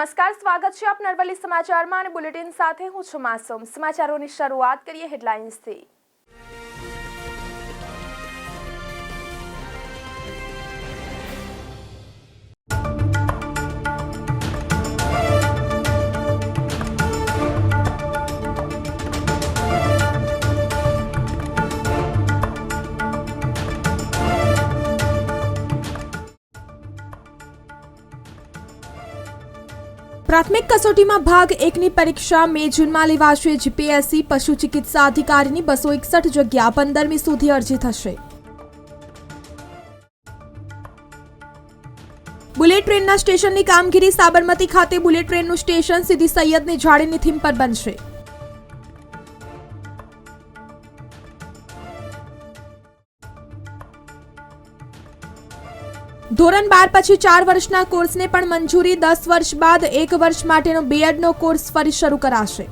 નમસ્કાર, સ્વાગત છે આપ નરવલી સમાચારમાં અને બુલેટિન સાથે હું છું માસૂમ। સમાચારોની શરૂઆત કરીએ હેડલાઇન્સથી। પ્રાથમિક કસોટીમાં ભાગ 1ની પરીક્ષા મે જૂનમાં લેવાશે। જીપીએસસી પશુ ચિકિત્સા અધિકારીની 261 જગ્યા 15મી સુધી અરજી થશે। બુલેટ ટ્રેનના સ્ટેશનની કામગીરી સાબરમતી ખાતે બુલેટ ટ્રેનનું સ્ટેશન સીદી સૈયદની જાળીની થીમ પર બનશે। ધોરણ 12 પછી 4 વર્ષના કોર્સને પણ મંજૂરી। 10 વર્ષ બાદ 1 વર્ષ માટેનો બીએડનો કોર્સ ફરી શરૂ કરાશે।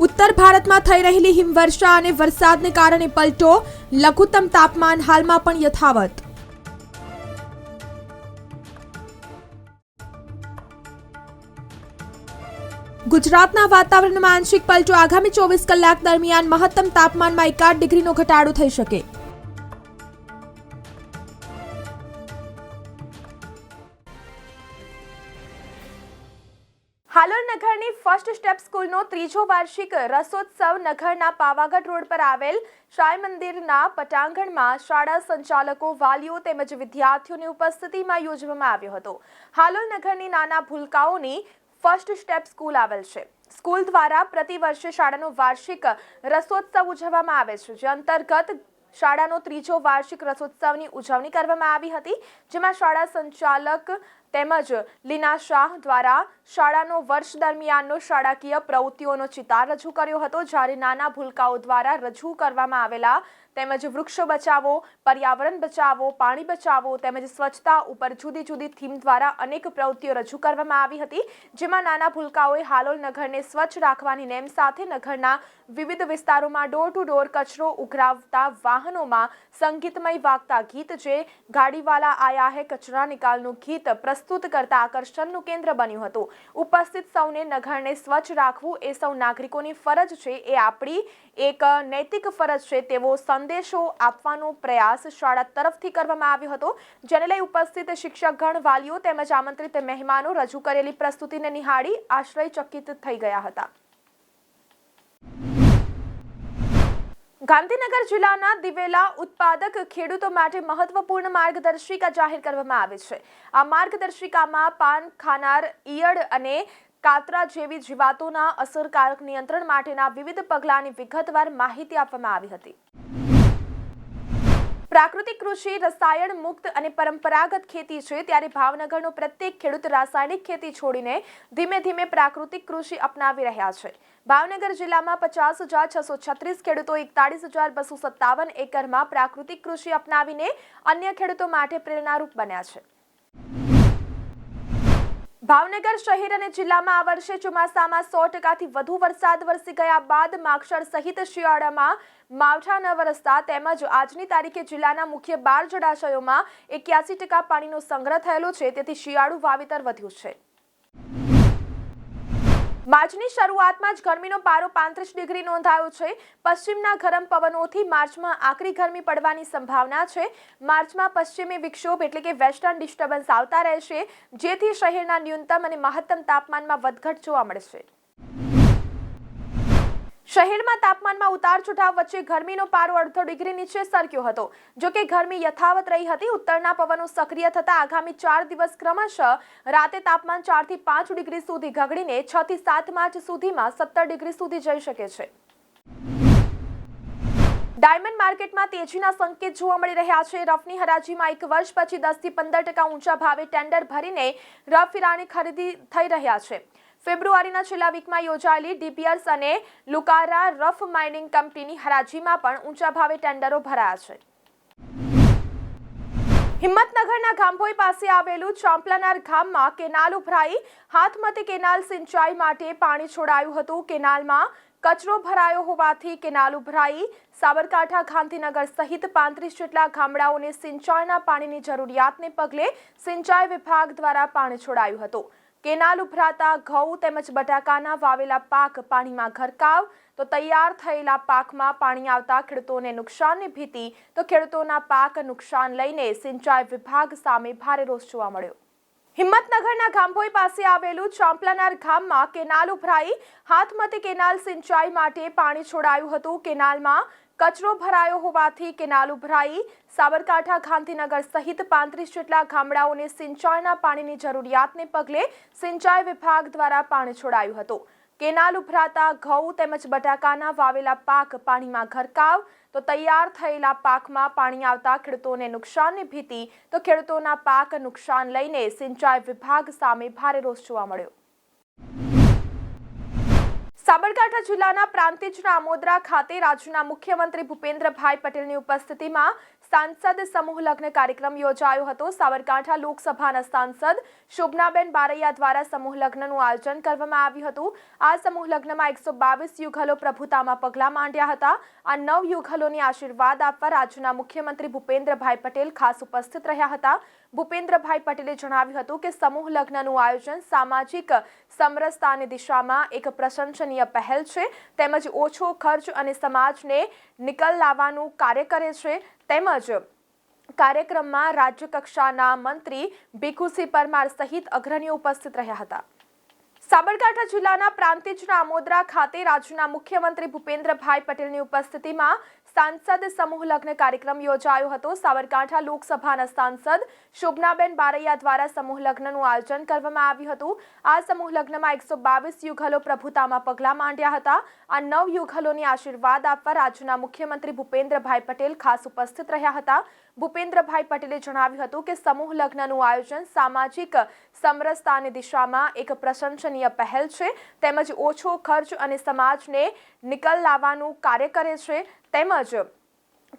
ઉત્તર ભારતમાં થઈ રહેલી હિમવર્ષા અને વરસાદને કારણે પલટો। લઘુત્તમ તાપમાન હાલમાં પણ યથાવત। ગુજરાતના વાતાવરણમાં આંશિક પલટો। આગામી 24 કલાક દરમિયાન મહત્તમ તાપમાનમાં 1 ડિગ્રીનો ઘટાડો થઈ શકે। હાલોલ નગરની ફર્સ્ટ સ્ટેપ સ્કૂલનો ત્રીજો વાર્ષિક રસોત્સવ નગરના પાવાગઢ રોડ પર આવેલ સાંઈ મંદિરના પટાંગણમાં શાળા સંચાલકો, વાલીઓ તેમજ વિદ્યાર્થીઓની ઉપસ્થિતિમાં યોજવામાં આવ્યો હતો। હાલોલ નગરની નાના ભૂલકાઓની ફર્સ્ટ સ્ટેપ સ્કૂલ આવેલ છે। સ્કૂલ દ્વારા પ્રતિ વર્ષે શાળાનો વાર્ષિક રસોત્સવ ઉજવવામાં આવે છે, જે અંતર્ગત શાળાનો ત્રીજો વાર્ષિક રસોત્સવની ઉજવણી કરવામાં આવી હતી, જેમાં શાળા સંચાલક તેમજ લીના શાહ દ્વારા શાળાનો વર્ષ દરમિયાનનો શાળાકીય પ્રવૃત્તિઓનો ચિતાર રજૂ કર્યો હતો, જ્યારે નાના ભૂલકાઓ દ્વારા રજૂ કરવામાં આવેલા તેમજ વૃક્ષો બચાવો, પર્યાવરણ બચાવો, પાણી બચાવો તેમજ સ્વચ્છતા ઉપર જુદી જુદી થીમ દ્વારા અનેક પ્રવૃત્તિઓ રજૂ કરવામાં આવી હતી, જેમાં નાના ભૂલકાઓએ હાલોલ નગરને સ્વચ્છ રાખવાની નેમ સાથે નગરના વિવિધ વિસ્તારોમાં ડોર ટુ ડોર કચરો ઉઘરાવતા વાહનોમાં સંગીતમય વાગતા ગીત, જે ગાડીવાલા આયા હે કચરા નિકાલનું ગીત પ્રસ્તુત કરતા આકર્ષણનું કેન્દ્ર બન્યું હતું। ઉપસ્થિત સૌને નગરને સ્વચ્છ રાખવું એ સૌ નાગરિકોની ફરજ છે, એ આપણી એક નૈતિક ફરજ છે તેવો સંદેશો આપવાનો પ્રયાસ શાળા તરફથી કરવામાં આવ્યો હતો, જેને લઈ ઉપસ્થિત શિક્ષકગણ, વાલીઓ તેમજ આમંત્રિત મહેમાનો રજૂ કરેલી પ્રસ્તુતિને નિહાળી આશ્ચર્યચકિત થઈ ગયા હતા। ગાંધીનગર જિલ્લાના દિવેલા ઉત્પાદક ખેડૂતો માટે મહત્વપૂર્ણ માર્ગદર્શિકા જાહેર કરવામાં આવી છે। આ માર્ગદર્શિકામાં પાન ખાનાર ઈયળ અને કાતરા જેવી જીવાતોના અસરકારક નિયંત્રણ માટેના વિવિધ પગલાંની વિગતવાર માહિતી આપવામાં આવી હતી। પ્રાકૃતિક કૃષિ રસાયણ મુક્ત અને પરંપરાગત ખેતી છે, ત્યારે ભાવનગરનો પ્રત્યેક ખેડૂત રાસાયણિક ખેતી છોડીને ધીમે ધીમે પ્રાકૃતિક કૃષિ અપનાવી રહ્યા છે। ભાવનગર જિલ્લામાં 50,636 ખેડૂતો 41,257 એકરમાં પ્રાકૃતિક કૃષિ અપનાવીને અન્ય ખેડૂતો માટે પ્રેરણારૂપ બન્યા છે। ભાવનગર શહેર અને જિલ્લામાં આ વર્ષે ચોમાસામાં 100%થી વધુ વરસાદ વરસી ગયા બાદ માગશર સહિત શિયાળામાં માવઠા ન વરસતા તેમજ આજની તારીખે જિલ્લાના મુખ્ય 12 જળાશયોમાં 81% પાણીનો સંગ્રહ થયેલો છે, તેથી શિયાળુ વાવેતર વધ્યું છે। માર્ચની શરૂઆતમાં જ ગરમીનો પારો 35 ડિગ્રી નોંધાયો છે। પશ્ચિમના ગરમ પવનોથી માર્ચમાં આકરી ગરમી પડવાની સંભાવના છે। માર્ચમાં પશ્ચિમી વિક્ષોભ એટલે કે વેસ્ટર્ન ડિસ્ટર્બન્સ આવતા રહેશે, જેથી શહેરના ન્યૂનતમ અને મહત્તમ તાપમાનમાં વધઘટ જોવા મળશે। શહેરમાં તાપમાનમાં ઉતાર ચઢાવ વચ્ચે ગરમીનો પારો અડધો ડિગ્રી નીચે સરક્યો હતો, જો કે ગરમી યથાવત રહી હતી। ઉત્તરના પવનો સક્રિય થતા આગામી 4 દિવસ ક્રમશઃ રાતે તાપમાન 4 થી 5 ડિગ્રી સુધી ગગડીને 6 થી 7 માર્ચ સુધીમાં 17 ડિગ્રી સુધી જઈ શકે છે। ડાયમંડ માર્કેટમાં તેજીના સંકેત જોવા મળી રહ્યા છે। રફની હરાજીમાં 1 વર્ષ પછી 10 થી 15% ઊંચા ભાવે ટેન્ડર ભરીને રફ હીરાની ખરીદી થઈ રહ્યા છે। ફેબ્રુઆરીના છેલ્લા વીકમાં યોજાયેલી ડીબીયર્સ અને લુકારા રફ માઇનિંગ કંપનીની હરાજીમાં પણ ઊંચા ભાવે ટેન્ડરો ભરાયા છે। હિંમતનગરના ગાંભોઈ પાસે આવેલું ચાંપલાનાર ગામમાં કેનાલ ઉભરાઈ હાથમતી કેનાલ સિંચાઈ માટે પાણી છોડાયું હતું। કેનાલમાં કચરો ભરાયો હોવાથી કેનાલ ઉભરાઈ. સાબરકાંઠા, ગાંધીનગર સહિત 35 જેટલા ગામડાઓને સિંચાઈના પાણીની જરૂરિયાતને પગલે સિંચાઈ વિભાગ દ્વારા પાણી છોડાયું હતું. કેનાલ ઉભરાતા ઘઉં તેમજ બટાકાના વાવેલા પાક પાણીમાં ગરકાવ. તો તૈયાર થયેલા પાકમાં પાણી આવતા ખેડૂતોને નુકસાનની ભીતિ. તો ખેડૂતોના પાક નુકસાન લઈને સિંચાઈ વિભાગ સામે ભારે રોષ જોવા મળ્યો. હિંમતનગરના ગાંભોઈ પાસે આવેલું ચાંપલાનાર ગામમાં કેનાલ ઉભરાઈ. હાથમતી કેનાલ સિંચાઈ માટે પાણી છોડાયું હતું. કેનાલમાં કચરો ભરાયો હોવાથી કેનાલ ઉભરાઈ. સાબરકાંઠા, ગાંધીનગર સહિત 35 જેટલા ગામડાઓને સિંચાઈના પાણીની જરૂરિયાતને પગલે સિંચાઈ વિભાગ દ્વારા પાણી છોડાયું હતું. કેનાલ ઉભરાતા ઘઉં તેમજ બટાકાના વાવેલા પાક પાણીમાં ગરકાવ. તો તૈયાર થયેલા પાકમાં પાણી આવતા ખેડૂતોને નુકસાનની ભીતિ. તો ખેડૂતોના પાક નુકસાન લઈને સિંચાઈ વિભાગ સામે ભારે રોષ જોવા મળ્યો. સાબરકાંઠા જિલ્લાના પ્રાંતિજના આમોદરા ખાતે રાજ્યના મુખ્યમંત્રી ભૂપેન્દ્રભાઈ પટેલની ઉપસ્થિતિમાં સાંસદ સમૂહ લગ્ન કાર્યક્રમ યોજાયો હતો. સાબરકાંઠા લોકસભાના સાંસદ શોભનાબેન બારૈયા દ્વારા સમૂહ લગ્નનું આયોજન કરવામાં આવ્યું હતું. આ સમૂહ લગ્નમાં 122 યુગલો પ્રભુતામાં પગલાં માંડ્યા હતા. આ 9 યુગલોને આશીર્વાદ આપવા રાજ્યના મુખ્યમંત્રી ભૂપેન્દ્રભાઈ પટેલ ખાસ ઉપસ્થિત રહ્યા હતા. ભૂપેન્દ્રભાઈ પટેલે જણાવ્યું હતું કે સમૂહ લગ્નનું આયોજન સામાજિક સમરસતાની દિશામાં એક પ્રશંસનીય પહેલ છે. તેમજ ઓછો ખર્ચ અને સમાજને નિકલ લાવવાનું કાર્ય કરે છે. તેમજ કાર્યક્રમમાં રાજ્ય કક્ષાના મંત્રી ભીખુસિંહ પરમાર સહિત અગ્રણીઓ ઉપસ્થિત રહ્યા હતા. સાબરકાંઠા જિલ્લાના પ્રાંતિજના આમોદરા ખાતે રાજ્યના મુખ્યમંત્રી ભૂપેન્દ્રભાઈ પટેલની ઉપસ્થિતિમાં સાંસદ સમૂહ લગ્ન કાર્યક્રમ યોજાયો હતો. સાબરકાંઠા લોકસભાના સાંસદ શોભનાબેન બારૈયા દ્વારા સમૂહ લગ્નનું આયોજન કરવામાં આવ્યું હતું. આ સમૂહ લગ્નમાં 122 યુગલો પ્રભુતામાં પગલાં માંડ્યા હતા. આ 9 યુગલોને આશીર્વાદ આપવા રાજ્યના મુખ્યમંત્રી ભૂપેન્દ્રભાઈ પટેલ ખાસ ઉપસ્થિત રહ્યા હતા. ભૂપેન્દ્રભાઈ પટેલે જણાવ્યું હતું કે સમૂહ લગ્નનું આયોજન સામાજિક સમરસતાની દિશામાં એક પ્રશંસનીય પહેલ છે. તેમજ ઓછો ખર્ચ અને સમાજને નિકલ લાવવાનું કાર્ય કરે છે. તેમજ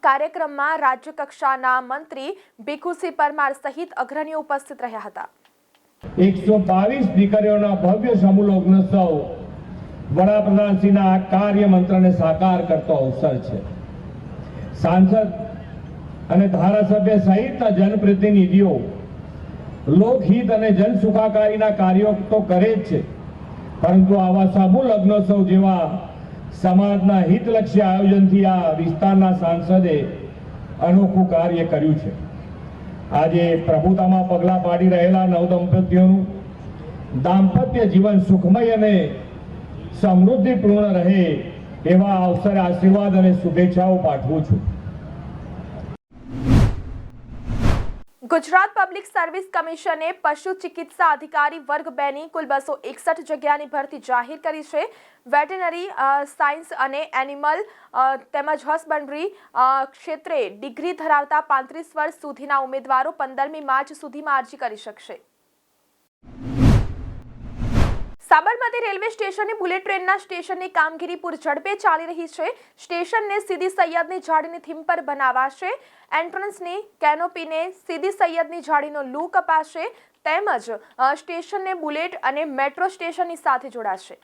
કાર્યક્રમમાં રાજ્ય કક્ષાના મંત્રી ભીખુસિંહ પરમાર સહિત અગ્રણીઓ ઉપસ્થિત રહ્યા હતા. 122 દીકરીઓના ભવ્ય સમૂહ લગ્નોત્સવ વડાપ્રધાનશ્રીના કાર્ય મંત્રને સાકાર કરતો અવસર છે. સાંસદ અને ધારાસભ્ય સહિતના જનપ્રતિનિધિઓ લોકહિત અને જનસુખાકારીના કાર્યો તો કરે જ છે, પરંતુ આવા સમૂહ લગ્નોત્સવ જેવા સમાજના હિતલક્ષી આયોજનથી આ વિસ્તારના સાંસદે અનોખું કાર્ય કર્યું છે. આજે પ્રભુતામાં પગલાં પાડી રહેલા નવદંપતીઓનું દાંપત્ય જીવન સુખમય અને સમૃદ્ધિપૂર્ણ રહે એવા અવસરે આશીર્વાદ અને શુભેચ્છાઓ પાઠવું છું. ગુજરાત પબ્લિક સર્વિસ કમિશને પશુ ચિકિત્સા અધિકારી વર્ગ 2 ની કુલ 261 જગ્યાની ભરતી જાહેર કરી છે. વેટરનરી સાયન્સ અને એનિમલ તેમજ હસબન્ડરી ક્ષેત્રે ડિગ્રી ધરાવતા 35 વર્ષ સુધીના ઉમેદવારો 15મી માર્ચ સુધીમાં અરજી કરી શકશે. સાબરમતી રેલવે સ્ટેશનની બુલેટ ટ્રેનના સ્ટેશનની કામગીરી પૂરઝડપે ચાલી રહી છે. સ્ટેશનને સીદી સૈયદની જાળીની થીમ પર બનાવાશે. એન્ટ્રન્સની કેનોપીને સીદી સૈયદની જાળીનો લુક અપાશે. તેમજ સ્ટેશનને બુલેટ અને મેટ્રો સ્ટેશનની સાથે જોડાશે.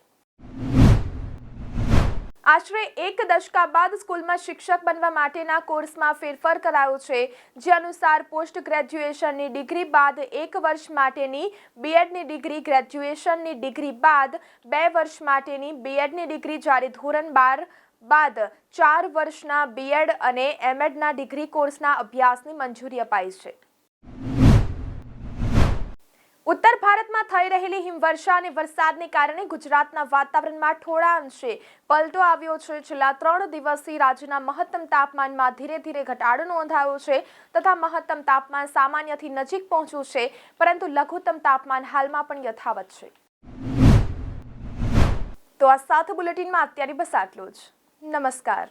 આશરે 1 દશકા બાદ સ્કૂલમાં શિક્ષક બનવા માટેના કોર્સમાં ફેરફાર કરાયો છે. જે અનુસાર પોસ્ટ ગ્રેજ્યુએશનની ડિગ્રી બાદ 1 વર્ષ માટેની બીએડની ડિગ્રી, ગ્રેજ્યુએશનની ડિગ્રી બાદ 2 વર્ષ માટેની બીએડની ડિગ્રી, જ્યારે ધોરણ 12 બાદ 4 વર્ષના બીએડ અને એમએડના ડિગ્રી કોર્સના અભ્યાસની મંજૂરી અપાઈ છે. ઉત્તર ભારતમાં થઈ રહેલી હિમવર્ષા અને વરસાદને કારણે ગુજરાતના વાતાવરણમાં થોડા અંશે પલટો આવ્યો છે. છેલ્લા 3 દિવસથી રાજ્યના મહત્તમ તાપમાનમાં ધીરે ધીરે ઘટાડો નોંધાયો છે તથા મહત્તમ તાપમાન સામાન્યથી નજીક પહોંચ્યું છે, પરંતુ લઘુત્તમ તાપમાન હાલમાં પણ યથાવત છે. તો આ સાથે બુલેટિનમાં અત્યારે બસ આટલું જ. નમસ્કાર.